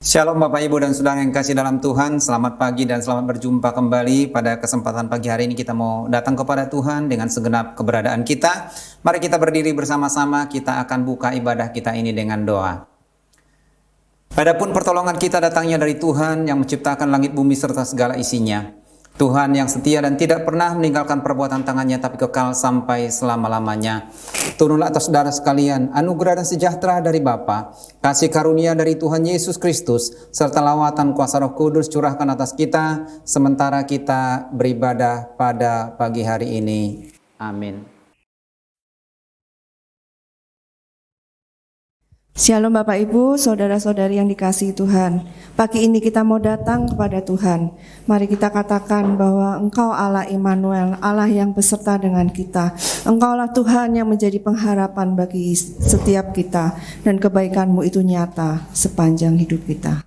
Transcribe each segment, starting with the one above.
Shalom Bapak Ibu dan Saudara yang kasih dalam Tuhan. Selamat pagi dan selamat berjumpa kembali. Pada kesempatan pagi hari ini kita mau datang kepada Tuhan dengan segenap keberadaan kita. Mari kita berdiri bersama-sama, kita akan buka ibadah kita ini dengan doa. Adapun pertolongan kita datangnya dari Tuhan yang menciptakan langit bumi serta segala isinya. Tuhan yang setia dan tidak pernah meninggalkan perbuatan tangannya, tapi kekal sampai selama-lamanya. Turunlah atas saudara sekalian anugerah dan sejahtera dari Bapa, kasih karunia dari Tuhan Yesus Kristus, serta lawatan kuasa Roh Kudus curahkan atas kita sementara kita beribadah pada pagi hari ini. Amin. Shalom Bapak Ibu, saudara-saudari yang dikasihi Tuhan. Pagi ini kita mau datang kepada Tuhan. Mari kita katakan bahwa Engkau Allah Immanuel, Allah yang beserta dengan kita. Engkaulah Tuhan yang menjadi pengharapan bagi setiap kita, dan kebaikan-Mu itu nyata sepanjang hidup kita.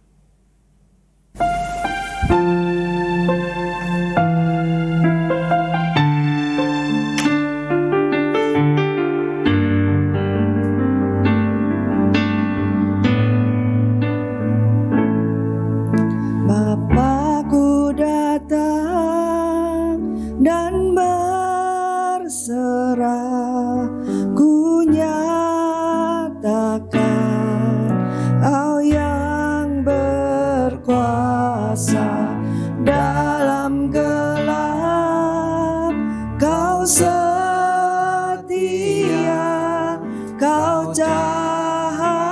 Dan berserah, ku nyatakan Kau yang berkuasa dalam gelap. Kau setia, Kau cahaya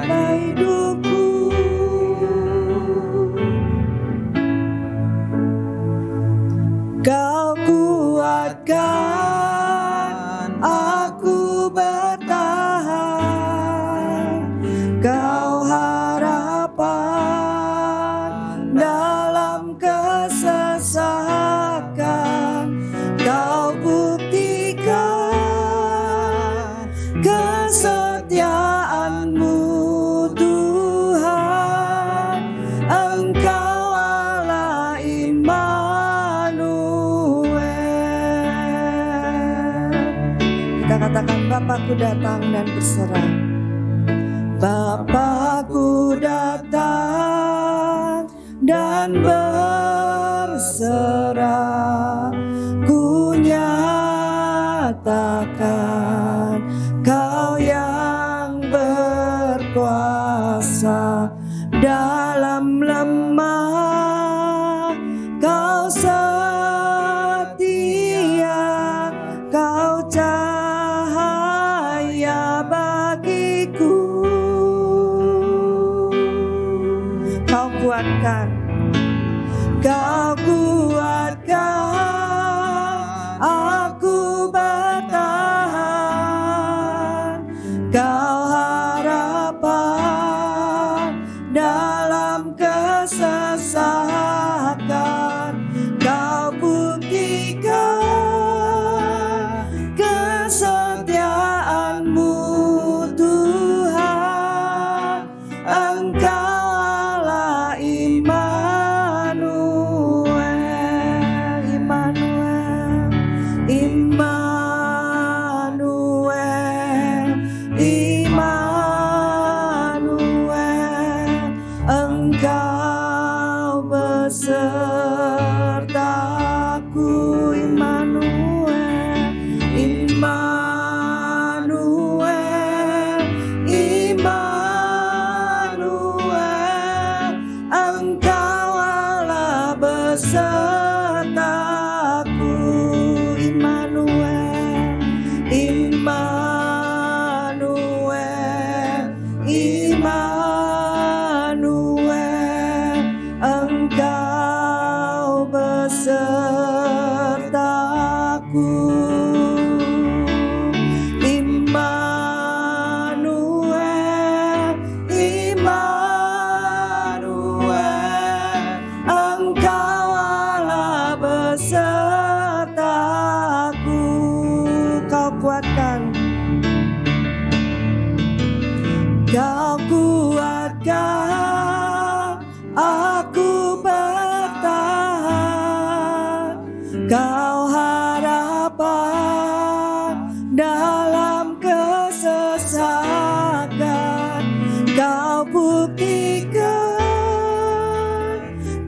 hidupku. Kau kuatkan aku bertahan, Kau harapan dalam kesesakan. Kau buktikan kesetiaan-Mu Tuhan. Engkau Allah katakan, Bapakku datang dan berserah. Bapakku datang dan berserah, ku nyatakan Kau yang berkuasa dalam lemah. Kau setia, Kau cahaya bagiku. Kau kuatkan, Kau kuatkan aku bertahan. Kau harapan dalam kesesakan. Kau buktikan kesetiaan-Mu Tuhan. Engkau Allah Immanuel.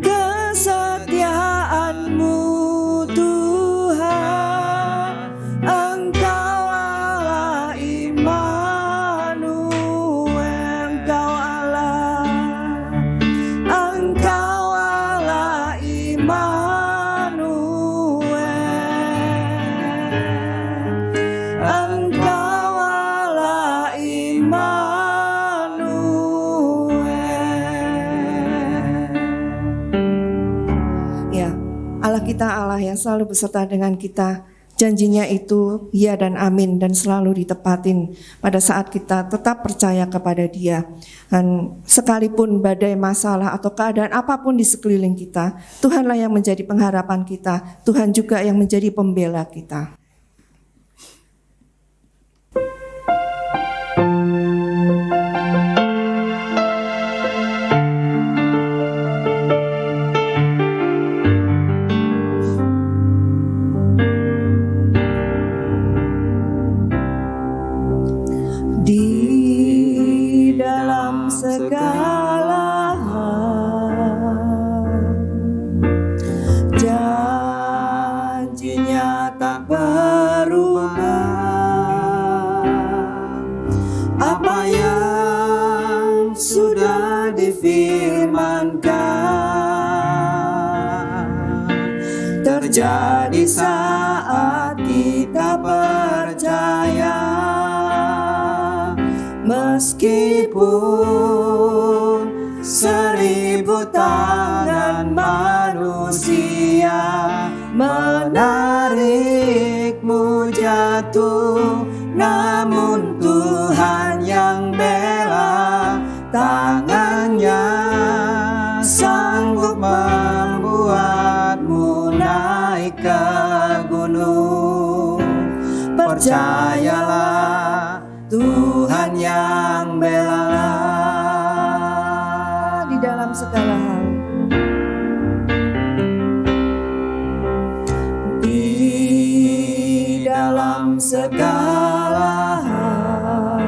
kesetiaan-Mu Tuhan. Engkau Allah Immanuel, Engkau Allah Immanuel, Engkau Allah Immanuel. Ya, Allah kita Allah yang selalu beserta dengan kita. Janjinya itu ya dan amin dan selalu ditepatin pada saat kita tetap percaya kepada Dia. Dan sekalipun badai masalah atau keadaan apapun di sekeliling kita, Tuhanlah yang menjadi pengharapan kita. Tuhan juga yang menjadi pembela kita. Di dalam segala hal, janjinya tak berubah. Apa yang sudah difirmankan terjadi saat kita percaya. Meskipun 1000 tangan manusia menarikmu jatuh, namun Tuhan yang bela. Tangannya sanggup membuatmu naik ke gunung. Percayalah, Tuhan yang bela di dalam segala hal. Di dalam segala hal,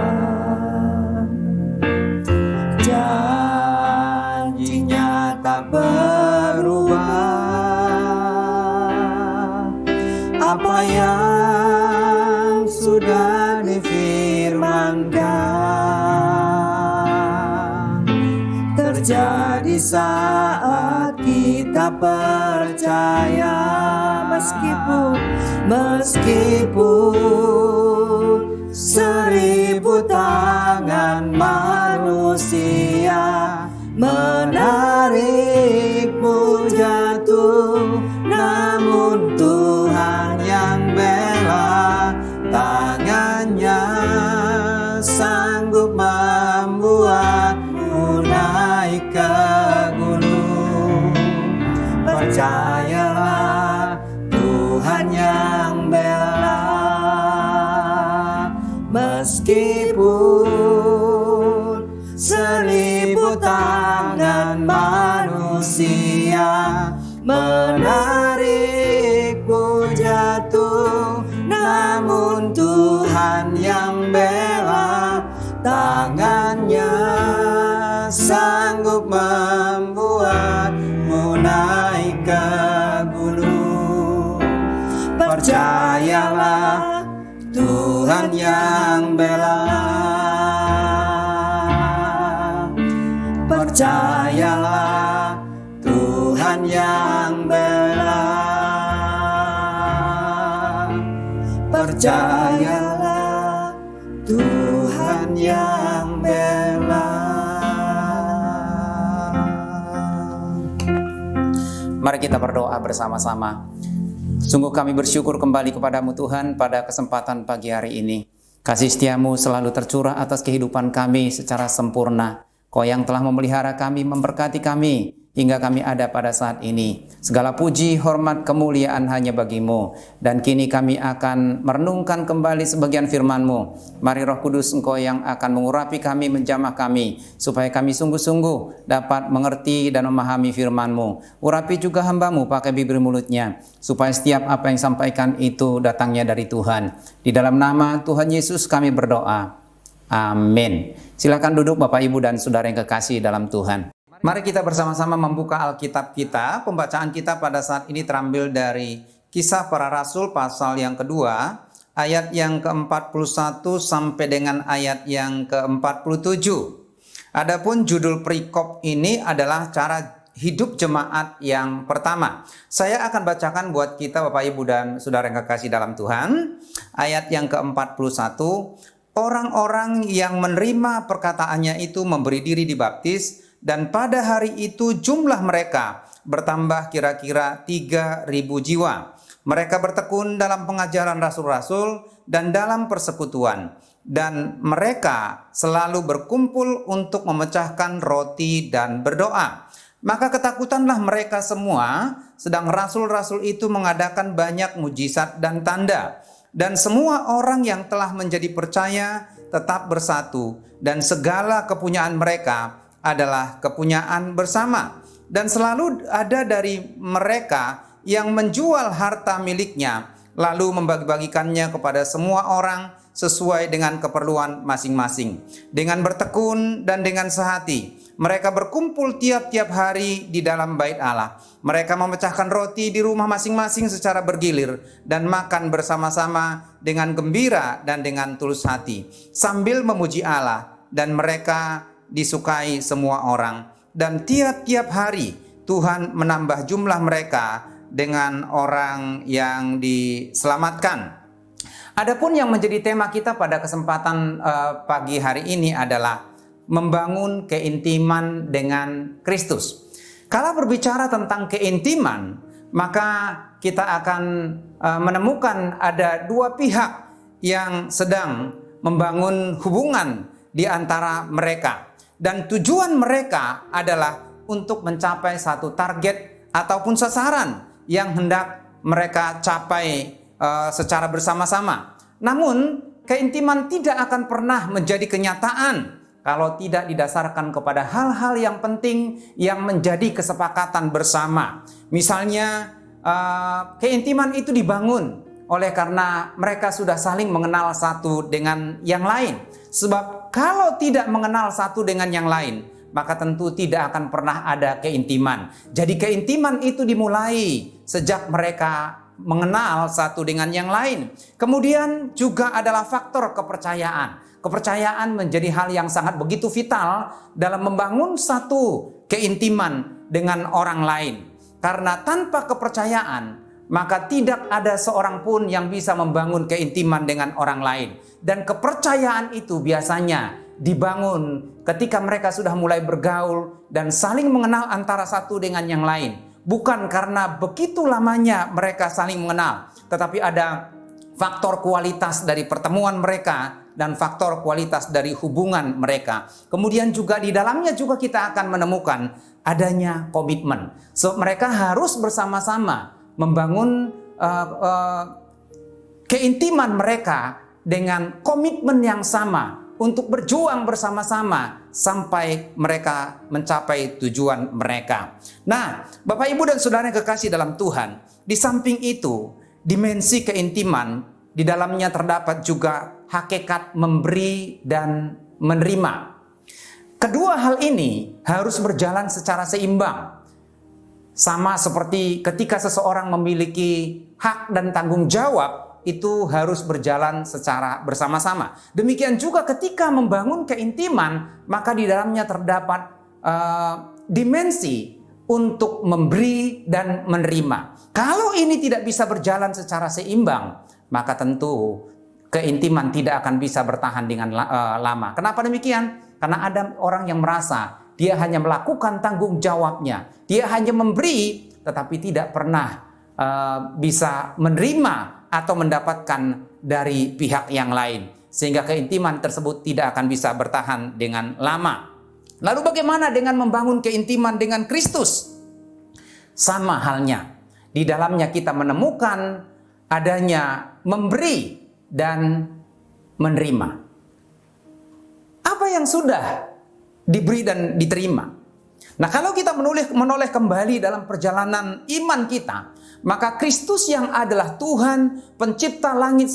janjinya tak berubah. Apa yang sudah difirmankan terjadi saat kita percaya. Meskipun 1000 tangan manusia menarikmu jatuh, namun Tuhan yang bela. Tangannya sanggup membuatmu naik ke gunung. Percayalah, Tuhan yang bela. Meskipun 1000 tangan manusia menarikmu jatuh, namun Tuhan yang bela. Tangannya sanggup membuatmu naik ke gunung. Percayalah, Tuhan yang bela. Percayalah, Tuhan yang bela. Percayalah, Tuhan yang bela. Mari kita berdoa bersama-sama. Sungguh kami bersyukur kembali kepadamu Tuhan pada kesempatan pagi hari ini. Kasih setiamu selalu tercurah atas kehidupan kami secara sempurna. Kau yang telah memelihara kami, memberkati kami hingga kami ada pada saat ini. Segala puji, hormat, kemuliaan hanya bagimu. Dan kini kami akan merenungkan kembali sebagian firman-Mu. Mari Roh Kudus Engkau yang akan mengurapi kami, menjamah kami, supaya kami sungguh-sungguh dapat mengerti dan memahami firman-Mu. Urapi juga hamba-Mu pakai bibir mulutnya, supaya setiap apa yang sampaikan itu datangnya dari Tuhan. Di dalam nama Tuhan Yesus kami berdoa. Amin. Silakan duduk Bapak Ibu dan Saudara yang kekasih dalam Tuhan. Mari kita bersama-sama membuka Alkitab kita. Pembacaan kita pada saat ini terambil dari Kisah Para Rasul pasal yang kedua, ayat yang ke-41 sampai dengan ayat yang ke-47. Adapun judul perikop ini adalah cara hidup jemaat yang pertama. Saya akan bacakan buat kita Bapak Ibu dan Saudara yang kekasih dalam Tuhan. Ayat yang ke-41. Orang-orang yang menerima perkataannya itu memberi diri dibaptis, dan pada hari itu jumlah mereka bertambah kira-kira 3.000 jiwa. Mereka bertekun dalam pengajaran rasul-rasul dan dalam persekutuan, dan mereka selalu berkumpul untuk memecahkan roti dan berdoa. Maka ketakutanlah mereka semua, sedang rasul-rasul itu mengadakan banyak mujizat dan tanda. Dan semua orang yang telah menjadi percaya tetap bersatu, dan segala kepunyaan mereka adalah kepunyaan bersama. Dan selalu ada dari mereka yang menjual harta miliknya, lalu membagi-bagikannya kepada semua orang sesuai dengan keperluan masing-masing. Dengan bertekun dan dengan sehati, mereka berkumpul tiap-tiap hari di dalam bait Allah. Mereka memecahkan roti di rumah masing-masing secara bergilir dan makan bersama-sama dengan gembira dan dengan tulus hati, sambil memuji Allah, dan mereka disukai semua orang. Dan tiap-tiap hari Tuhan menambah jumlah mereka dengan orang yang diselamatkan. Adapun yang menjadi tema kita pada kesempatan pagi hari ini adalah membangun keintiman dengan Kristus. Kalau berbicara tentang keintiman, maka kita akan menemukan ada dua pihak yang sedang membangun hubungan di antara mereka. Dan tujuan mereka adalah untuk mencapai satu target ataupun sasaran yang hendak mereka capai secara bersama-sama. Namun, keintiman tidak akan pernah menjadi kenyataan kalau tidak didasarkan kepada hal-hal yang penting yang menjadi kesepakatan bersama. Misalnya, keintiman itu dibangun oleh karena mereka sudah saling mengenal satu dengan yang lain. Sebab kalau tidak mengenal satu dengan yang lain, maka tentu tidak akan pernah ada keintiman. Jadi keintiman itu dimulai sejak mereka mengenal satu dengan yang lain. Kemudian juga adalah faktor kepercayaan. Kepercayaan menjadi hal yang sangat begitu vital dalam membangun satu keintiman dengan orang lain. Karena tanpa kepercayaan, maka tidak ada seorang pun yang bisa membangun keintiman dengan orang lain. Dan kepercayaan itu biasanya dibangun ketika mereka sudah mulai bergaul dan saling mengenal antara satu dengan yang lain. Bukan karena begitu lamanya mereka saling mengenal, tetapi ada faktor kualitas dari pertemuan mereka dan faktor kualitas dari hubungan mereka. Kemudian juga di dalamnya juga kita akan menemukan adanya komitmen. So, mereka harus bersama-sama membangun keintiman mereka dengan komitmen yang sama untuk berjuang bersama-sama sampai mereka mencapai tujuan mereka. Nah, Bapak Ibu dan Saudara yang kekasih dalam Tuhan, di samping itu, dimensi keintiman di dalamnya terdapat juga hakikat memberi dan menerima. Kedua hal ini harus berjalan secara seimbang. Sama seperti ketika seseorang memiliki hak dan tanggung jawab, itu harus berjalan secara bersama-sama. Demikian juga ketika membangun keintiman, maka di dalamnya terdapat dimensi untuk memberi dan menerima. Kalau ini tidak bisa berjalan secara seimbang, maka tentu keintiman tidak akan bisa bertahan dengan lama. Kenapa demikian? Karena ada orang yang merasa dia hanya melakukan tanggung jawabnya, dia hanya memberi, tetapi tidak pernah bisa menerima atau mendapatkan dari pihak yang lain, sehingga keintiman tersebut tidak akan bisa bertahan dengan lama. Lalu bagaimana dengan membangun keintiman dengan Kristus? Sama halnya, di dalamnya kita menemukan adanya memberi dan menerima. Apa yang sudah diberi dan diterima? Nah, kalau kita menoleh kembali dalam perjalanan iman kita, Maka Kristus yang adalah Tuhan, pencipta langit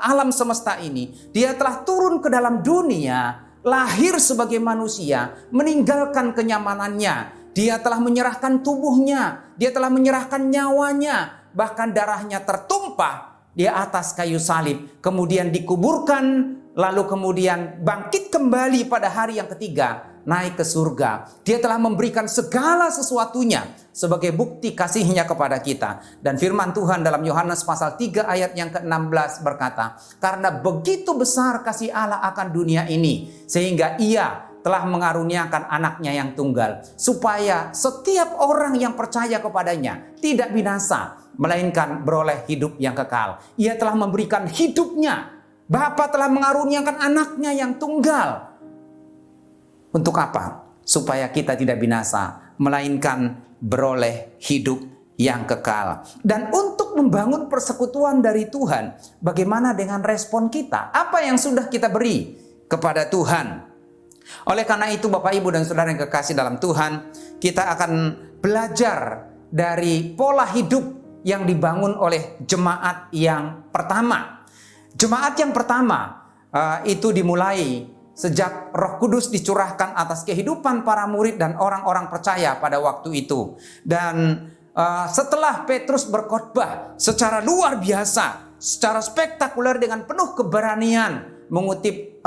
alam semesta ini, dia telah turun ke dalam dunia, lahir sebagai manusia, meninggalkan kenyamanannya. Dia telah menyerahkan tubuhnya, dia telah menyerahkan nyawanya, bahkan darahnya tertumpah di atas kayu salib, kemudian dikuburkan, lalu kemudian bangkit kembali pada hari yang ketiga, naik ke surga. Dia telah memberikan segala sesuatunya sebagai bukti kasihnya kepada kita. Dan firman Tuhan dalam Yohanes pasal 3 ayat yang ke-16 berkata, karena begitu besar kasih Allah akan dunia ini, sehingga ia telah mengaruniakan anaknya yang tunggal, supaya setiap orang yang percaya kepadanya tidak binasa, melainkan beroleh hidup yang kekal. Ia telah memberikan hidupnya. Bapa telah mengaruniakan anaknya yang tunggal. Untuk apa? Supaya kita tidak binasa, melainkan beroleh hidup yang kekal. Dan untuk membangun persekutuan dari Tuhan, bagaimana dengan respon kita? Apa yang sudah kita beri kepada Tuhan? Oleh karena itu Bapak Ibu dan Saudara yang kekasih dalam Tuhan, kita akan belajar dari pola hidup yang dibangun oleh jemaat yang pertama. Jemaat yang pertama itu dimulai sejak Roh Kudus dicurahkan atas kehidupan para murid dan orang-orang percaya pada waktu itu. Dan setelah Petrus berkhotbah secara luar biasa, secara spektakuler dengan penuh keberanian, mengutip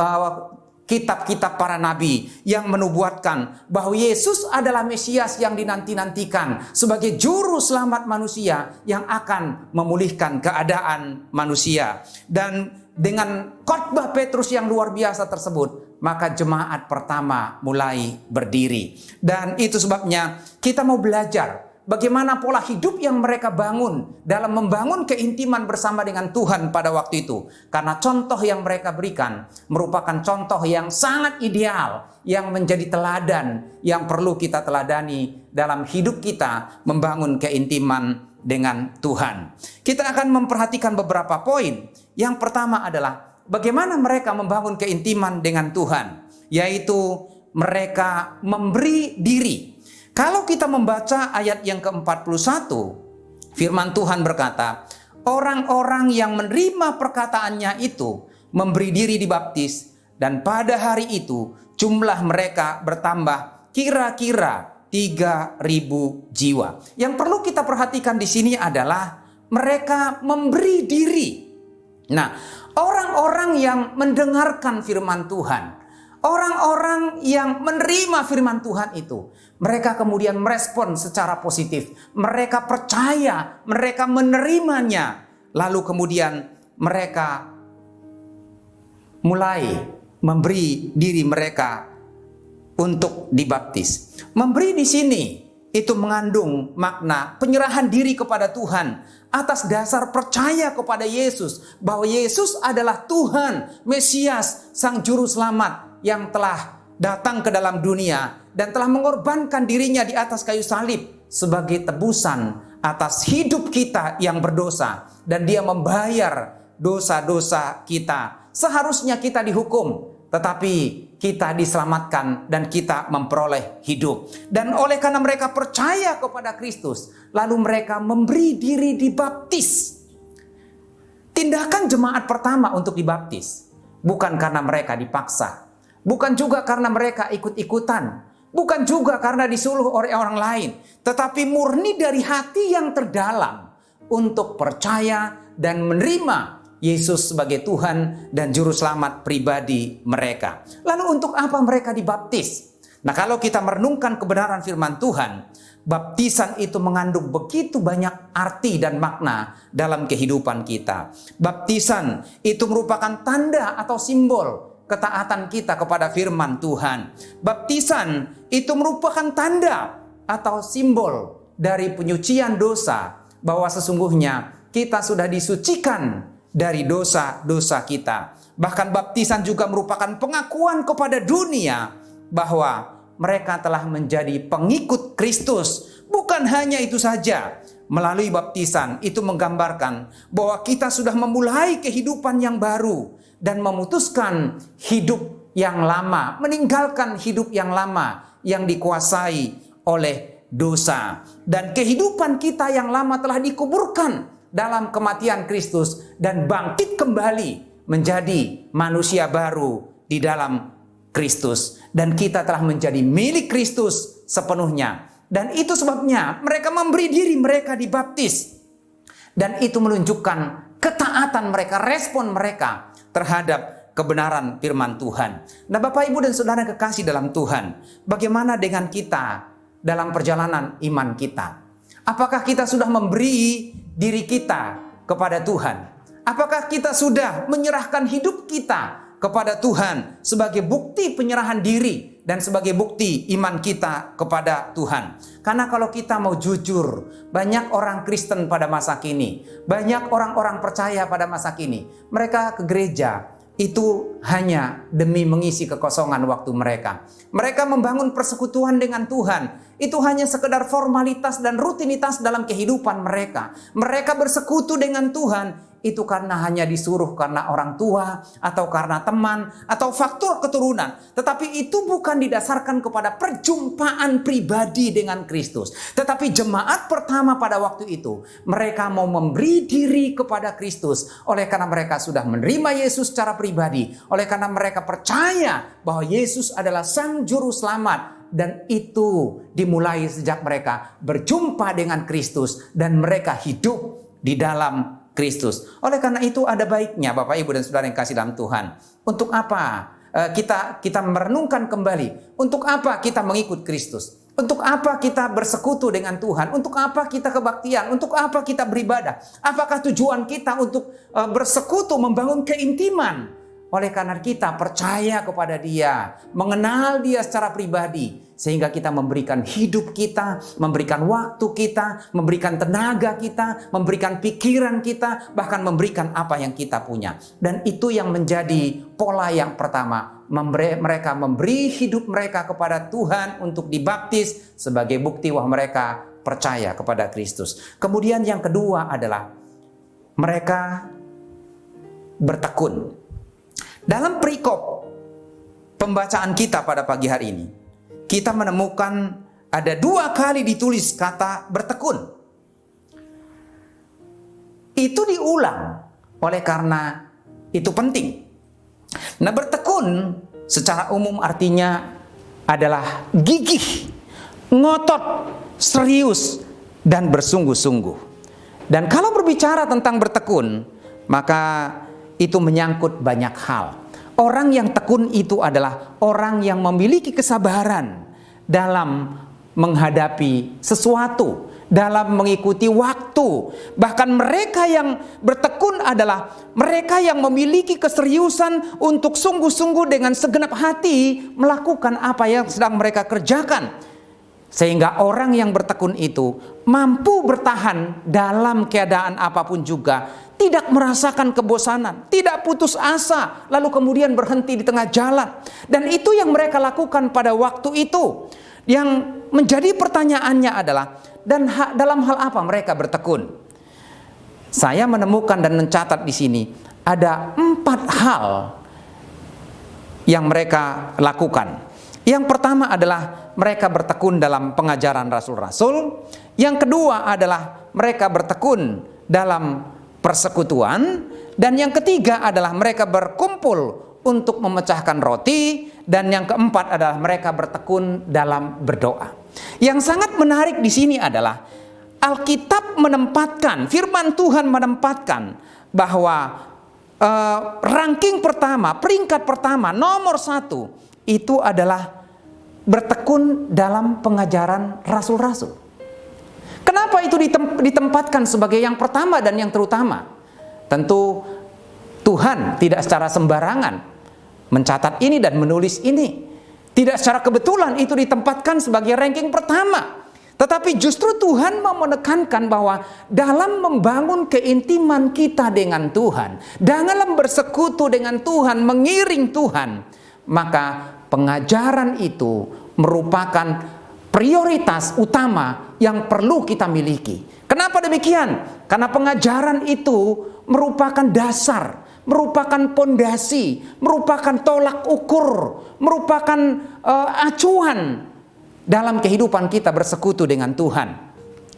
kitab-kitab para nabi yang menubuatkan bahwa Yesus adalah Mesias yang dinanti-nantikan sebagai juru selamat manusia yang akan memulihkan keadaan manusia. Dan dengan khotbah Petrus yang luar biasa tersebut, maka jemaat pertama mulai berdiri. Dan itu sebabnya kita mau belajar bagaimana pola hidup yang mereka bangun dalam membangun keintiman bersama dengan Tuhan pada waktu itu. Karena contoh yang mereka berikan merupakan contoh yang sangat ideal, yang menjadi teladan yang perlu kita teladani dalam hidup kita membangun keintiman dengan Tuhan. Kita akan memperhatikan beberapa poin. Yang pertama adalah bagaimana mereka membangun keintiman dengan Tuhan, yaitu mereka memberi diri. Kalau kita membaca ayat yang ke-41, firman Tuhan berkata, orang-orang yang menerima perkataannya itu memberi diri dibaptis, dan pada hari itu jumlah mereka bertambah kira-kira 3.000 jiwa. Yang perlu kita perhatikan di sini adalah mereka memberi diri. Nah, orang-orang yang mendengarkan firman Tuhan, orang-orang yang menerima firman Tuhan itu, mereka kemudian merespon secara positif. Mereka percaya, mereka menerimanya. Lalu kemudian mereka mulai memberi diri mereka untuk dibaptis. Memberi di sini itu mengandung makna penyerahan diri kepada Tuhan atas dasar percaya kepada Yesus, bahwa Yesus adalah Tuhan, Mesias, Sang Juru Selamat yang telah datang ke dalam dunia dan telah mengorbankan dirinya di atas kayu salib sebagai tebusan atas hidup kita yang berdosa, dan dia membayar dosa-dosa kita. Seharusnya kita dihukum, tetapi kita diselamatkan dan kita memperoleh hidup. Dan oleh karena mereka percaya kepada Kristus, lalu mereka memberi diri dibaptis. Tindakan jemaat pertama untuk dibaptis bukan karena mereka dipaksa, bukan juga karena mereka ikut-ikutan, bukan juga karena disuruh oleh orang lain, tetapi murni dari hati yang terdalam untuk percaya dan menerima Yesus sebagai Tuhan dan Juru Selamat pribadi mereka. Lalu untuk apa mereka dibaptis? Nah, kalau kita merenungkan kebenaran firman Tuhan, baptisan itu mengandung begitu banyak arti dan makna dalam kehidupan kita. Baptisan itu merupakan tanda atau simbol ketaatan kita kepada firman Tuhan. Baptisan itu merupakan tanda atau simbol dari penyucian dosa, bahwa sesungguhnya kita sudah disucikan dari dosa-dosa kita. Bahkan baptisan juga merupakan pengakuan kepada dunia bahwa mereka telah menjadi pengikut Kristus. Bukan hanya itu saja, melalui baptisan itu menggambarkan bahwa kita sudah memulai kehidupan yang baru dan memutuskan hidup yang lama, meninggalkan hidup yang lama yang dikuasai oleh dosa. Dan kehidupan kita yang lama telah dikuburkan dalam kematian Kristus dan bangkit kembali menjadi manusia baru di dalam Kristus. Dan kita telah menjadi milik Kristus sepenuhnya. Dan itu sebabnya mereka memberi diri mereka dibaptis. Dan itu menunjukkan ketaatan mereka, respon mereka terhadap kebenaran firman Tuhan. Nah, Bapak, Ibu, dan Saudara kekasih dalam Tuhan, bagaimana dengan kita dalam perjalanan iman kita? Apakah kita sudah memberi diri kita kepada Tuhan? Apakah kita sudah menyerahkan hidup kita kepada Tuhan sebagai bukti penyerahan diri dan sebagai bukti iman kita kepada Tuhan? Karena kalau kita mau jujur, banyak orang Kristen pada masa kini, banyak orang-orang percaya pada masa kini, mereka ke gereja itu hanya demi mengisi kekosongan waktu mereka. Mereka membangun persekutuan dengan Tuhan. Itu hanya sekedar formalitas dan rutinitas dalam kehidupan mereka. Mereka bersekutu dengan Tuhan itu karena hanya disuruh karena orang tua atau karena teman atau faktor keturunan. Tetapi itu bukan didasarkan kepada perjumpaan pribadi dengan Kristus. Tetapi jemaat pertama pada waktu itu, mereka mau memberi diri kepada Kristus oleh karena mereka sudah menerima Yesus secara pribadi, oleh karena mereka percaya bahwa Yesus adalah Sang Juru Selamat. Dan itu dimulai sejak mereka berjumpa dengan Kristus dan mereka hidup di dalam Kristus. Oleh karena itu ada baiknya Bapak, Ibu, dan Saudara yang kasih dalam Tuhan, untuk apa kita merenungkan kembali, untuk apa kita mengikut Kristus, untuk apa kita bersekutu dengan Tuhan, untuk apa kita kebaktian, untuk apa kita beribadah, apakah tujuan kita untuk bersekutu, membangun keintiman. Oleh karena kita percaya kepada Dia, mengenal Dia secara pribadi, sehingga kita memberikan hidup kita, memberikan waktu kita, memberikan tenaga kita, memberikan pikiran kita, bahkan memberikan apa yang kita punya. Dan itu yang menjadi pola yang pertama. Mereka memberi hidup mereka kepada Tuhan untuk dibaptis sebagai bukti bahwa mereka percaya kepada Kristus. Kemudian yang kedua adalah mereka bertekun. Dalam perikop pembacaan kita pada pagi hari ini, kita menemukan ada 2 kali ditulis kata bertekun. Itu diulang oleh karena itu penting. Nah, bertekun secara umum artinya adalah gigih, ngotot, serius, dan bersungguh-sungguh. Dan kalau berbicara tentang bertekun, maka itu menyangkut banyak hal. Orang yang tekun itu adalah orang yang memiliki kesabaran dalam menghadapi sesuatu, dalam mengikuti waktu. Bahkan mereka yang bertekun adalah mereka yang memiliki keseriusan untuk sungguh-sungguh dengan segenap hati melakukan apa yang sedang mereka kerjakan. Sehingga orang yang bertekun itu mampu bertahan dalam keadaan apapun juga, tidak merasakan kebosanan, tidak putus asa, lalu kemudian berhenti di tengah jalan. Dan itu yang mereka lakukan pada waktu itu. Yang menjadi pertanyaannya adalah, dan dalam hal apa mereka bertekun? Saya menemukan dan mencatat di sini ada 4 hal yang mereka lakukan. Yang pertama adalah mereka bertekun dalam pengajaran rasul-rasul. Yang kedua adalah mereka bertekun dalam persekutuan. Dan yang ketiga adalah mereka berkumpul untuk memecahkan roti. Dan yang keempat adalah mereka bertekun dalam berdoa. Yang sangat menarik di sini adalah Alkitab menempatkan, firman Tuhan menempatkan bahwa ranking pertama, peringkat pertama, nomor 1 itu adalah bertekun dalam pengajaran rasul-rasul. Kenapa itu ditempatkan sebagai yang pertama dan yang terutama? Tentu Tuhan tidak secara sembarangan mencatat ini dan menulis ini. Tidak secara kebetulan itu ditempatkan sebagai ranking pertama. Tetapi justru Tuhan mau menekankan bahwa dalam membangun keintiman kita dengan Tuhan, dalam bersekutu dengan Tuhan, mengiring Tuhan, maka pengajaran itu merupakan prioritas utama yang perlu kita miliki. Kenapa demikian? Karena pengajaran itu merupakan dasar, merupakan pondasi, merupakan tolak ukur, merupakan acuan dalam kehidupan kita bersekutu dengan Tuhan.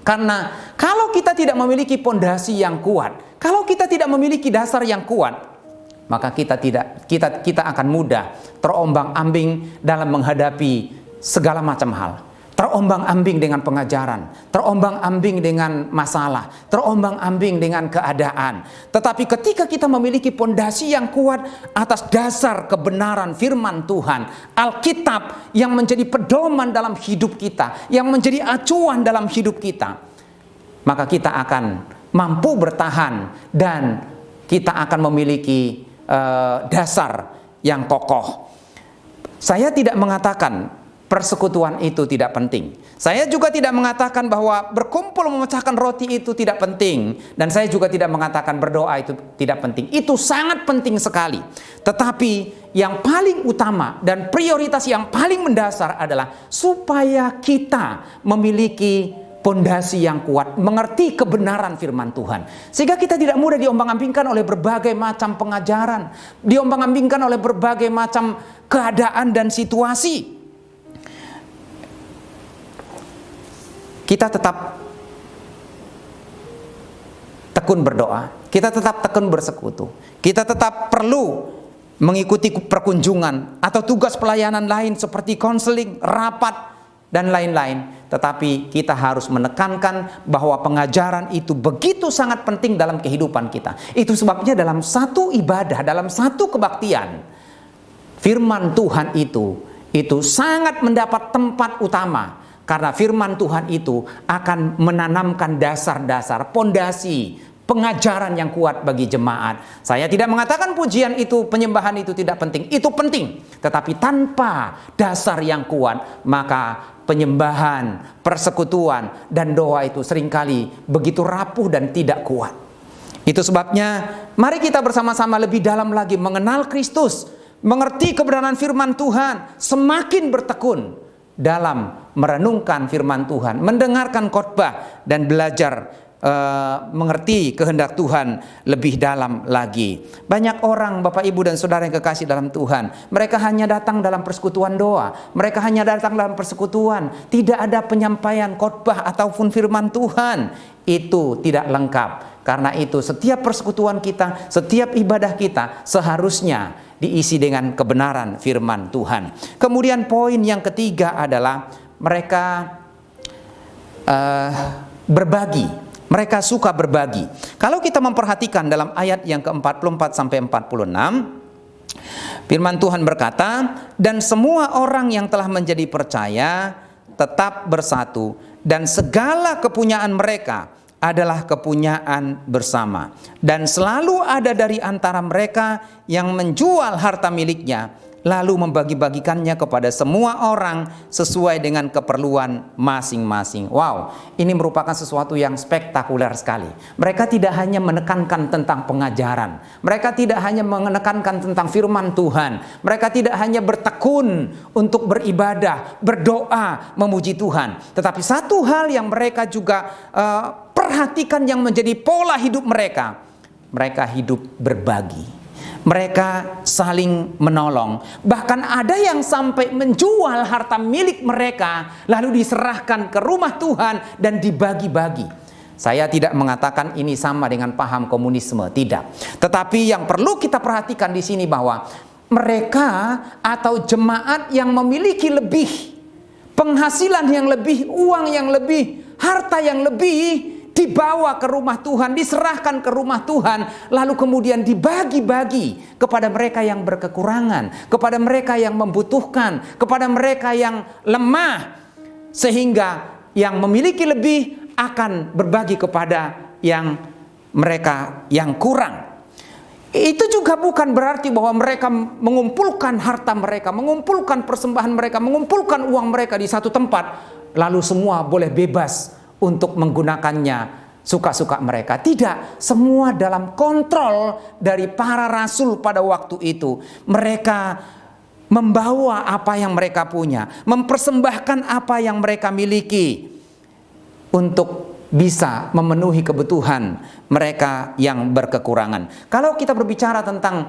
Karena kalau kita tidak memiliki pondasi yang kuat, kalau kita tidak memiliki dasar yang kuat, maka kita akan mudah terombang-ambing dalam menghadapi segala macam hal. Terombang-ambing dengan pengajaran, terombang-ambing dengan masalah, terombang-ambing dengan keadaan. Tetapi ketika kita memiliki pondasi yang kuat atas dasar kebenaran firman Tuhan, Alkitab yang menjadi pedoman dalam hidup kita, yang menjadi acuan dalam hidup kita, maka kita akan mampu bertahan dan kita akan memiliki dasar yang kokoh. Saya tidak mengatakan persekutuan itu tidak penting. Saya juga tidak mengatakan bahwa berkumpul memecahkan roti itu tidak penting. Dan saya juga tidak mengatakan berdoa itu tidak penting. Itu sangat penting sekali. Tetapi yang paling utama dan prioritas yang paling mendasar adalah supaya kita memiliki pondasi yang kuat, mengerti kebenaran firman Tuhan. Sehingga kita tidak mudah diombang-ambingkan oleh berbagai macam pengajaran, diombang-ambingkan oleh berbagai macam keadaan dan situasi. Kita tetap tekun berdoa, kita tetap tekun bersekutu, kita tetap perlu mengikuti perkunjungan atau tugas pelayanan lain seperti konseling, rapat, dan lain-lain. Tetapi kita harus menekankan bahwa pengajaran itu begitu sangat penting dalam kehidupan kita. Itu sebabnya dalam satu ibadah, dalam satu kebaktian, firman Tuhan itu sangat mendapat tempat utama. Karena firman Tuhan itu akan menanamkan dasar-dasar, pondasi, pengajaran yang kuat bagi jemaat. Saya tidak mengatakan pujian itu, penyembahan itu tidak penting. Itu penting. Tetapi tanpa dasar yang kuat, maka penyembahan, persekutuan, dan doa itu seringkali begitu rapuh dan tidak kuat. Itu sebabnya mari kita bersama-sama lebih dalam lagi mengenal Kristus, mengerti kebenaran firman Tuhan, semakin bertekun dalam merenungkan firman Tuhan, mendengarkan khotbah, dan belajar mengerti kehendak Tuhan lebih dalam lagi. Banyak orang, Bapak Ibu dan Saudara yang kekasih dalam Tuhan, mereka hanya datang dalam persekutuan doa, mereka hanya datang dalam persekutuan, tidak ada penyampaian khotbah ataupun firman Tuhan. Itu tidak lengkap. Karena itu setiap persekutuan kita, setiap ibadah kita seharusnya diisi dengan kebenaran firman Tuhan. Kemudian poin yang ketiga adalah mereka berbagi. Mereka suka berbagi. Kalau kita memperhatikan dalam ayat yang ke-44 sampai 46, firman Tuhan berkata, "Dan semua orang yang telah menjadi percaya tetap bersatu, dan segala kepunyaan mereka adalah kepunyaan bersama. Dan selalu ada dari antara mereka yang menjual harta miliknya, lalu membagi-bagikannya kepada semua orang sesuai dengan keperluan masing-masing." Wow, ini merupakan sesuatu yang spektakuler sekali. Mereka tidak hanya menekankan tentang pengajaran, mereka tidak hanya menekankan tentang firman Tuhan, mereka tidak hanya bertekun untuk beribadah, berdoa, memuji Tuhan. Tetapi satu hal yang mereka juga perhatikan yang menjadi pola hidup mereka, mereka hidup berbagi. Mereka saling menolong. Bahkan ada yang sampai menjual harta milik mereka lalu diserahkan ke rumah Tuhan dan dibagi-bagi. Saya tidak mengatakan ini sama dengan paham komunisme, tidak. Tetapi yang perlu kita perhatikan di sini bahwa mereka atau jemaat yang memiliki lebih, penghasilan yang lebih, uang yang lebih, harta yang lebih, dibawa ke rumah Tuhan, diserahkan ke rumah Tuhan, lalu kemudian dibagi-bagi kepada mereka yang berkekurangan, kepada mereka yang membutuhkan, kepada mereka yang lemah, sehingga yang memiliki lebih akan berbagi kepada yang mereka yang kurang. Itu juga bukan berarti bahwa mereka mengumpulkan harta mereka, mengumpulkan persembahan mereka, mengumpulkan uang mereka di satu tempat, lalu semua boleh bebas untuk menggunakannya suka-suka mereka. Tidak, semua dalam kontrol dari para rasul pada waktu itu. Mereka membawa apa yang mereka punya, mempersembahkan apa yang mereka miliki untuk bisa memenuhi kebutuhan mereka yang berkekurangan. Kalau kita berbicara tentang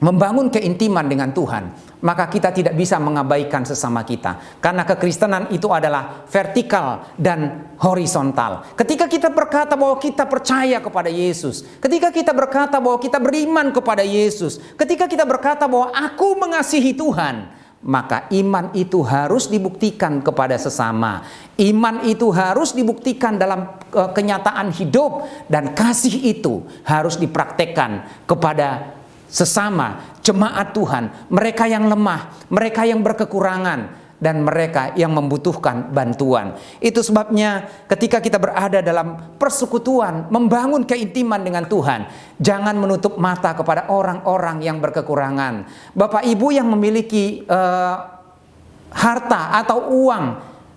membangun keintiman dengan Tuhan, maka kita tidak bisa mengabaikan sesama kita. Karena kekristenan itu adalah vertikal dan horizontal. Ketika kita berkata bahwa kita percaya kepada Yesus, ketika kita berkata bahwa kita beriman kepada Yesus, ketika kita berkata bahwa aku mengasihi Tuhan, maka iman itu harus dibuktikan kepada sesama. Iman itu harus dibuktikan dalam kenyataan hidup, dan kasih itu harus dipraktekkan kepada sesama jemaat Tuhan, mereka yang lemah, mereka yang berkekurangan, dan mereka yang membutuhkan bantuan. Itu sebabnya ketika kita berada dalam persekutuan, membangun keintiman dengan Tuhan, jangan menutup mata kepada orang-orang yang berkekurangan. Bapak Ibu yang memiliki harta atau uang,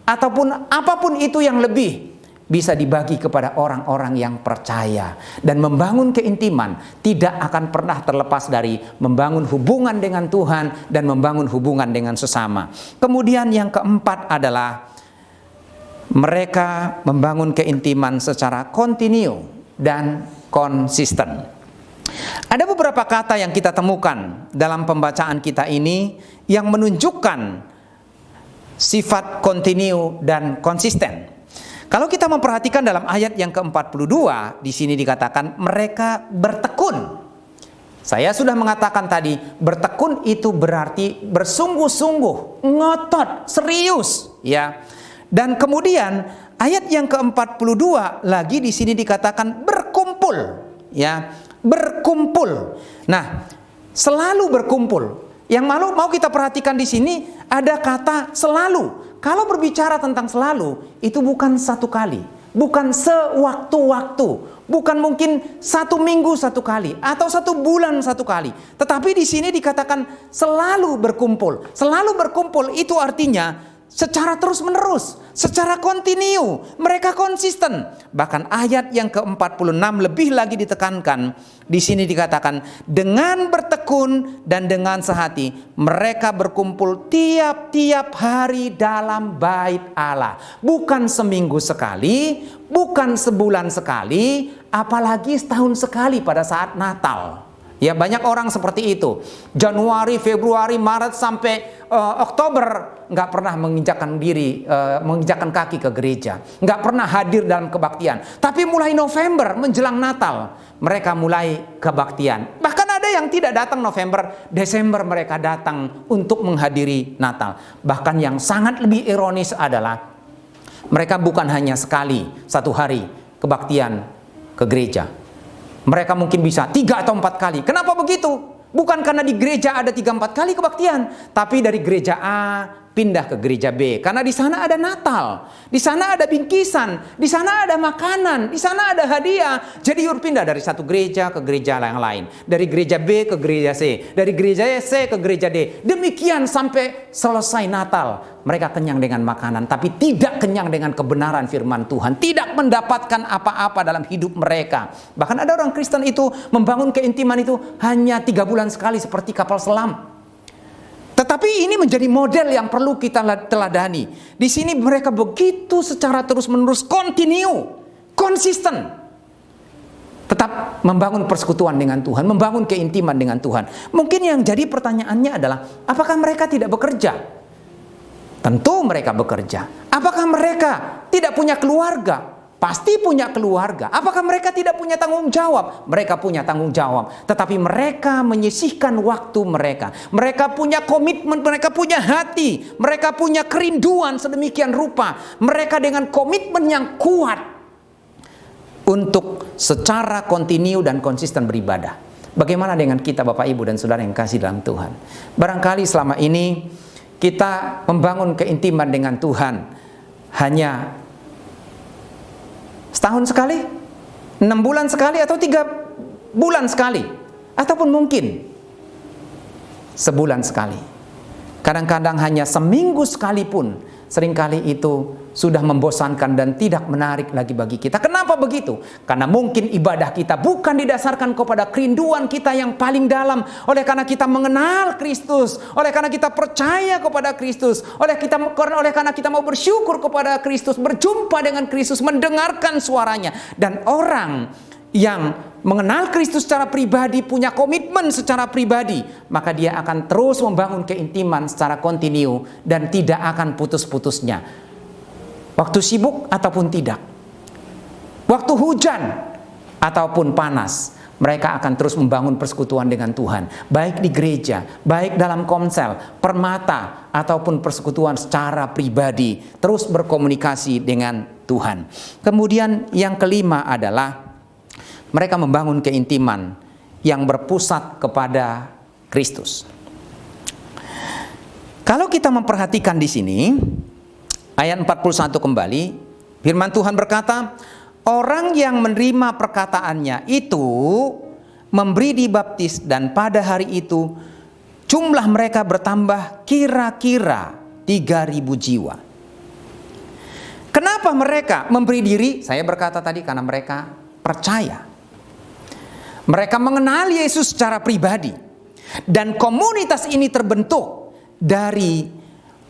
ataupun apapun itu yang lebih, bisa dibagi kepada orang-orang yang percaya. Dan membangun keintiman tidak akan pernah terlepas dari membangun hubungan dengan Tuhan dan membangun hubungan dengan sesama. Kemudian yang keempat adalah mereka membangun keintiman secara kontinu dan konsisten. Ada beberapa kata yang kita temukan dalam pembacaan kita ini yang menunjukkan sifat kontinu dan konsisten. Kalau kita memperhatikan dalam ayat yang ke-42, di sini dikatakan mereka bertekun. Saya sudah mengatakan tadi, bertekun itu berarti bersungguh-sungguh, ngotot, serius, ya. Dan kemudian ayat yang ke-42 lagi di sini dikatakan berkumpul, ya, berkumpul. Nah, selalu berkumpul. Yang mau kita perhatikan di sini ada kata selalu. Kalau berbicara tentang selalu, itu bukan satu kali, bukan sewaktu-waktu, bukan mungkin 1 minggu 1 kali atau 1 bulan 1 kali. Tetapi di sini dikatakan selalu berkumpul. Selalu berkumpul itu artinya secara terus-menerus, secara kontinu, mereka konsisten. Bahkan ayat yang ke-46 lebih lagi ditekankan. Di sini dikatakan dengan bertekun dan dengan sehati mereka berkumpul tiap-tiap hari dalam bait Allah. Bukan seminggu sekali, bukan sebulan sekali, apalagi setahun sekali pada saat Natal. Ya, banyak orang seperti itu. Januari, Februari, Maret sampai Oktober nggak pernah menginjakkan kaki ke gereja, nggak pernah hadir dalam kebaktian. Tapi mulai November menjelang Natal, mereka mulai kebaktian. Bahkan ada yang tidak datang November, Desember mereka datang untuk menghadiri Natal. Bahkan yang sangat lebih ironis adalah mereka bukan hanya sekali 1 hari kebaktian ke gereja. Mereka mungkin bisa 3 atau 4 kali. Kenapa begitu? Bukan karena di gereja ada 3-4 kali kebaktian, tapi dari gereja A pindah ke gereja B. Karena di sana ada Natal, di sana ada bingkisan, di sana ada makanan, di sana ada hadiah. Jadi pindah dari satu gereja ke gereja yang lain. Dari gereja B ke gereja C, dari gereja C ke gereja D. Demikian sampai selesai Natal. Mereka kenyang dengan makanan, tapi tidak kenyang dengan kebenaran firman Tuhan. Tidak mendapatkan apa-apa dalam hidup mereka. Bahkan ada orang Kristen itu membangun keintiman itu hanya 3 bulan sekali seperti kapal selam. Tetapi ini menjadi model yang perlu kita teladani. Di sini mereka begitu secara terus-menerus, kontinu, konsisten. Tetap membangun persekutuan dengan Tuhan, membangun keintiman dengan Tuhan. Mungkin yang jadi pertanyaannya adalah, apakah mereka tidak bekerja? Tentu mereka bekerja. Apakah mereka tidak punya keluarga? Pasti punya keluarga. Apakah mereka tidak punya tanggung jawab? Mereka punya tanggung jawab. Tetapi mereka menyisihkan waktu mereka. Mereka punya komitmen, mereka punya hati. Mereka punya kerinduan sedemikian rupa. Mereka dengan komitmen yang kuat untuk secara kontinu dan konsisten beribadah. Bagaimana dengan kita Bapak Ibu dan Saudara yang kasih dalam Tuhan? Barangkali selama ini kita membangun keintiman dengan Tuhan hanya setahun sekali, 6 bulan sekali, atau 3 bulan sekali, ataupun mungkin sebulan sekali. Kadang-kadang hanya seminggu sekalipun, seringkali itu sudah membosankan dan tidak menarik lagi bagi kita. Kenapa begitu? Karena mungkin ibadah kita bukan didasarkan kepada kerinduan kita yang paling dalam. Oleh karena kita mengenal Kristus, oleh karena kita percaya kepada Kristus, oleh karena kita mau bersyukur kepada Kristus, berjumpa dengan Kristus, mendengarkan suaranya. Dan orang yang mengenal Kristus secara pribadi, punya komitmen secara pribadi, maka dia akan terus membangun keintiman secara kontinu dan tidak akan putus-putusnya. Waktu sibuk ataupun tidak, waktu hujan ataupun panas, mereka akan terus membangun persekutuan dengan Tuhan, baik di gereja, baik dalam komsel, permata, ataupun persekutuan secara pribadi, terus berkomunikasi dengan Tuhan. Kemudian yang kelima adalah mereka membangun keintiman yang berpusat kepada Kristus. Kalau kita memperhatikan di sini, ayat 41 kembali, firman Tuhan berkata, orang yang menerima perkataannya itu memberi dibaptis, dan pada hari itu jumlah mereka bertambah kira-kira 3.000 jiwa. Kenapa mereka memberi diri? Saya berkata tadi karena mereka percaya. Mereka mengenal Yesus secara pribadi. Dan komunitas ini terbentuk dari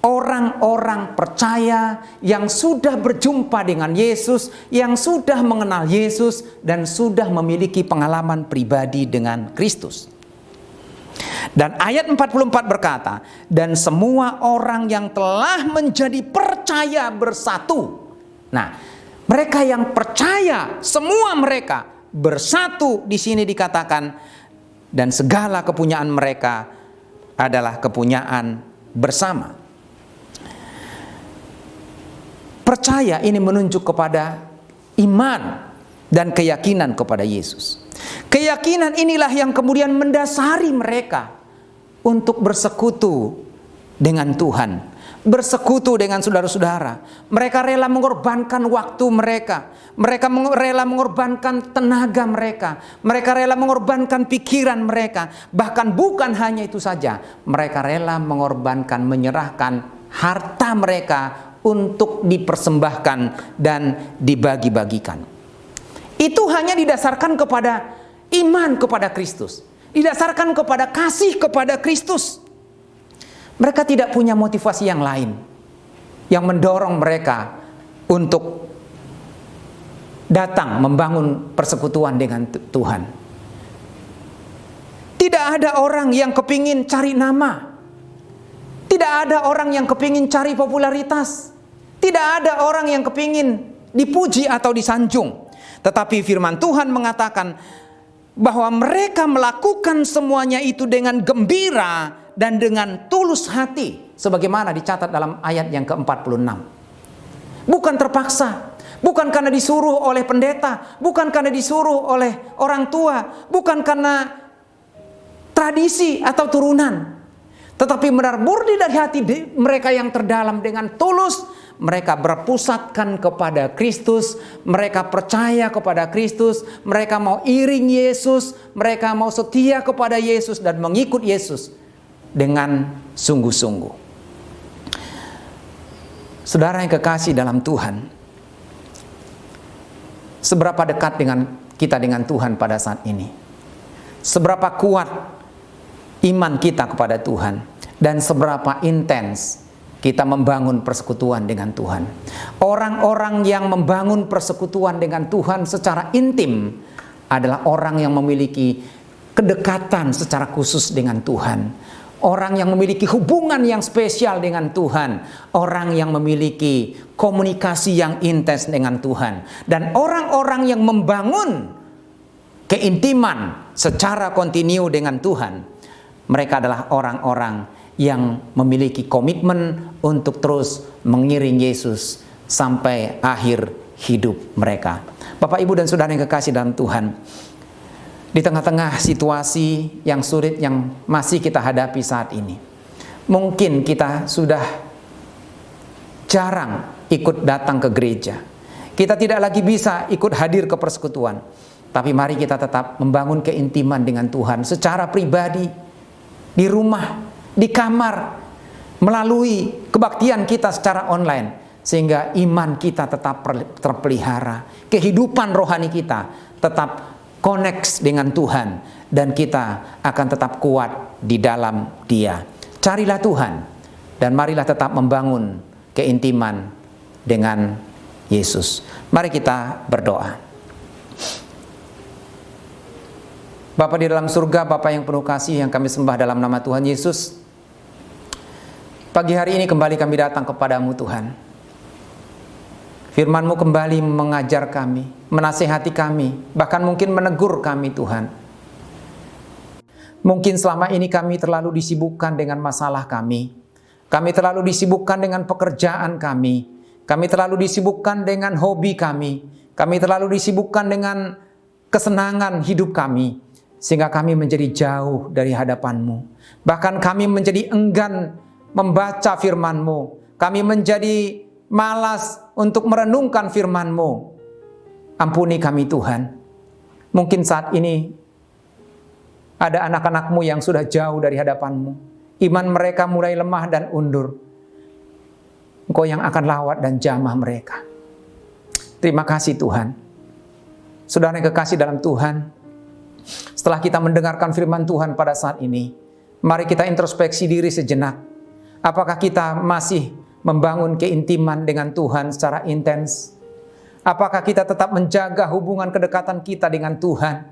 orang-orang percaya yang sudah berjumpa dengan Yesus, yang sudah mengenal Yesus, dan sudah memiliki pengalaman pribadi dengan Kristus. Dan ayat 44 berkata, dan semua orang yang telah menjadi percaya bersatu. Nah, mereka yang percaya, semua mereka bersatu di sini dikatakan, dan segala kepunyaan mereka adalah kepunyaan bersama. Percaya ini menunjuk kepada iman dan keyakinan kepada Yesus. Keyakinan inilah yang kemudian mendasari mereka untuk bersekutu dengan Tuhan, bersekutu dengan saudara-saudara. Mereka rela mengorbankan waktu mereka. Mereka rela mengorbankan tenaga mereka. Mereka rela mengorbankan pikiran mereka. Bahkan bukan hanya itu saja, mereka rela mengorbankan, menyerahkan harta mereka untuk dipersembahkan dan dibagi-bagikan. Itu hanya didasarkan kepada iman kepada Kristus, didasarkan kepada kasih kepada Kristus. Mereka tidak punya motivasi yang lain yang mendorong mereka untuk datang membangun persekutuan dengan Tuhan. Tidak ada orang yang kepingin cari nama. Tidak ada orang yang kepingin cari popularitas. Tidak ada orang yang kepingin dipuji atau disanjung. Tetapi firman Tuhan mengatakan bahwa mereka melakukan semuanya itu dengan gembira dan dengan tulus hati, sebagaimana dicatat dalam ayat yang ke-46. Bukan terpaksa, bukan karena disuruh oleh pendeta, bukan karena disuruh oleh orang tua, bukan karena tradisi atau turunan, tetapi benar murni dari hati mereka yang terdalam. Dengan tulus mereka berpusatkan kepada Kristus, mereka percaya kepada Kristus, mereka mau iring Yesus, mereka mau setia kepada Yesus dan mengikut Yesus dengan sungguh-sungguh. Saudara yang kekasih dalam Tuhan, seberapa dekat dengan kita dengan Tuhan pada saat ini? Seberapa kuat iman kita kepada Tuhan? Dan seberapa intens kita membangun persekutuan dengan Tuhan? Orang-orang yang membangun persekutuan dengan Tuhan secara intim adalah orang yang memiliki kedekatan secara khusus dengan Tuhan. Orang yang memiliki hubungan yang spesial dengan Tuhan. Orang yang memiliki komunikasi yang intens dengan Tuhan. Dan orang-orang yang membangun keintiman secara kontinu dengan Tuhan, mereka adalah orang-orang yang memiliki komitmen untuk terus mengiring Yesus sampai akhir hidup mereka. Bapak, Ibu, dan saudara yang kekasih dalam Tuhan, di tengah-tengah situasi yang sulit yang masih kita hadapi saat ini, mungkin kita sudah jarang ikut datang ke gereja. Kita tidak lagi bisa ikut hadir ke persekutuan. Tapi mari kita tetap membangun keintiman dengan Tuhan secara pribadi, di rumah, di kamar, melalui kebaktian kita secara online, sehingga iman kita tetap terpelihara, kehidupan rohani kita tetap connect dengan Tuhan, dan kita akan tetap kuat di dalam Dia. Carilah Tuhan dan marilah tetap membangun keintiman dengan Yesus. Mari kita berdoa. Bapa di dalam surga, Bapa yang penuh kasih yang kami sembah dalam nama Tuhan Yesus, pagi hari ini kembali kami datang kepadamu Tuhan. Firman-Mu kembali mengajar kami, menasihati kami, bahkan mungkin menegur kami Tuhan. Mungkin selama ini kami terlalu disibukkan dengan masalah kami. Kami terlalu disibukkan dengan pekerjaan kami. Kami terlalu disibukkan dengan hobi kami. Kami terlalu disibukkan dengan kesenangan hidup kami. Sehingga kami menjadi jauh dari hadapan-Mu. Bahkan kami menjadi enggan membaca firman-Mu. Kami menjadi malas untuk merenungkan firman-Mu. Ampuni kami Tuhan. Mungkin saat ini ada anak-anak-Mu yang sudah jauh dari hadapan-Mu. Iman mereka mulai lemah dan undur. Engkau yang akan lawat dan jamah mereka. Terima kasih Tuhan. Saudara yang kekasih dalam Tuhan, setelah kita mendengarkan firman Tuhan pada saat ini, mari kita introspeksi diri sejenak. Apakah kita masih membangun keintiman dengan Tuhan secara intens? Apakah kita tetap menjaga hubungan kedekatan kita dengan Tuhan?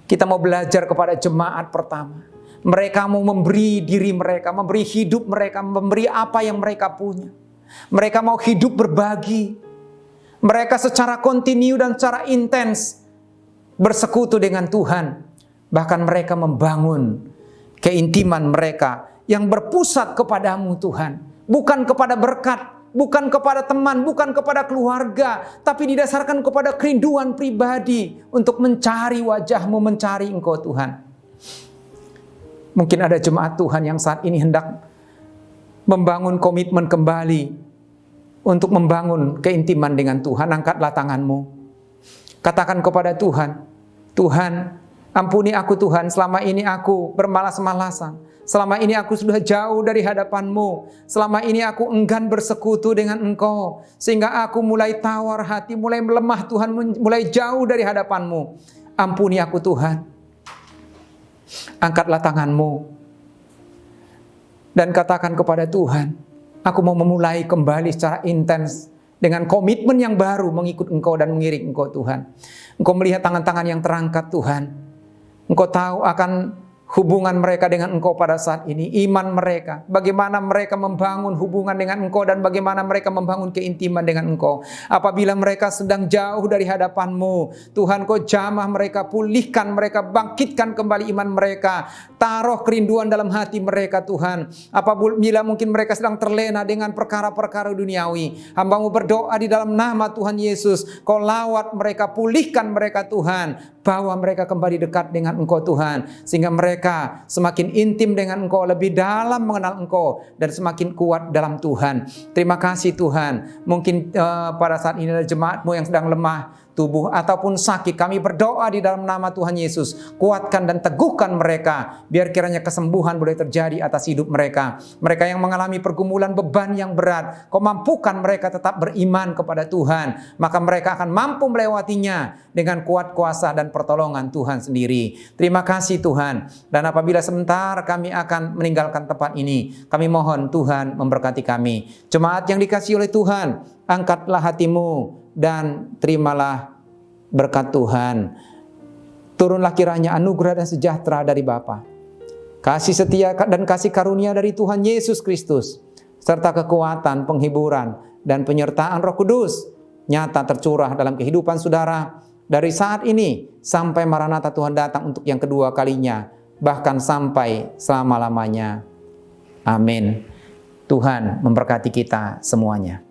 Kita mau belajar kepada jemaat pertama. Mereka mau memberi diri mereka, memberi hidup mereka, memberi apa yang mereka punya. Mereka mau hidup berbagi. Mereka secara kontinu dan secara intens bersekutu dengan Tuhan. Bahkan mereka membangun keintiman mereka yang berpusat kepadamu Tuhan. Bukan kepada berkat, bukan kepada teman, bukan kepada keluarga, tapi didasarkan kepada kerinduan pribadi untuk mencari wajah-Mu, mencari Engkau Tuhan. Mungkin ada jemaat Tuhan yang saat ini hendak membangun komitmen kembali untuk membangun keintiman dengan Tuhan. Angkatlah tangan-Mu. Katakan kepada Tuhan, Tuhan, ampuni aku Tuhan, selama ini aku bermalas-malasan. Selama ini aku sudah jauh dari hadapan-Mu. Selama ini aku enggan bersekutu dengan Engkau. Sehingga aku mulai tawar hati, mulai melemah Tuhan, mulai jauh dari hadapan-Mu. Ampuni aku Tuhan. Angkatlah tangan-Mu. Dan katakan kepada Tuhan, aku mau memulai kembali secara intens. Dengan komitmen yang baru mengikut Engkau dan mengiring Engkau Tuhan. Engkau melihat tangan-tangan yang terangkat Tuhan. Engkau tahu akan hubungan mereka dengan Engkau pada saat ini, iman mereka, bagaimana mereka membangun hubungan dengan Engkau dan bagaimana mereka membangun keintiman dengan Engkau. Apabila mereka sedang jauh dari hadapan-Mu, Tuhan Kau jamah mereka, pulihkan mereka, bangkitkan kembali iman mereka, taruh kerinduan dalam hati mereka Tuhan. Apabila mungkin mereka sedang terlena dengan perkara-perkara duniawi, hamba-Mu berdoa di dalam nama Tuhan Yesus, Kau lawat mereka, pulihkan mereka Tuhan, bawa mereka kembali dekat dengan Engkau Tuhan, sehingga mereka semakin intim dengan Engkau, lebih dalam mengenal Engkau, dan semakin kuat dalam Tuhan. Terima kasih Tuhan. Mungkin pada saat ini ada jemaat-Mu yang sedang lemah tubuh ataupun sakit. Kami berdoa di dalam nama Tuhan Yesus, kuatkan dan teguhkan mereka, biar kiranya kesembuhan boleh terjadi atas hidup mereka. Mereka yang mengalami pergumulan beban yang berat, Kau mampukan mereka tetap beriman kepada Tuhan, maka mereka akan mampu melewatinya dengan kuat kuasa dan pertolongan Tuhan sendiri. Terima kasih Tuhan. Dan apabila sebentar kami akan meninggalkan tempat ini, kami mohon Tuhan memberkati kami. Jemaat yang dikasihi oleh Tuhan, angkatlah hatimu dan terimalah berkat Tuhan. Turunlah kiranya anugerah dan sejahtera dari Bapa, kasih setia dan kasih karunia dari Tuhan Yesus Kristus, serta kekuatan, penghiburan, dan penyertaan Roh Kudus nyata tercurah dalam kehidupan saudara dari saat ini sampai Maranatha Tuhan datang untuk yang kedua kalinya, bahkan sampai selama-lamanya. Amin. Tuhan memberkati kita semuanya.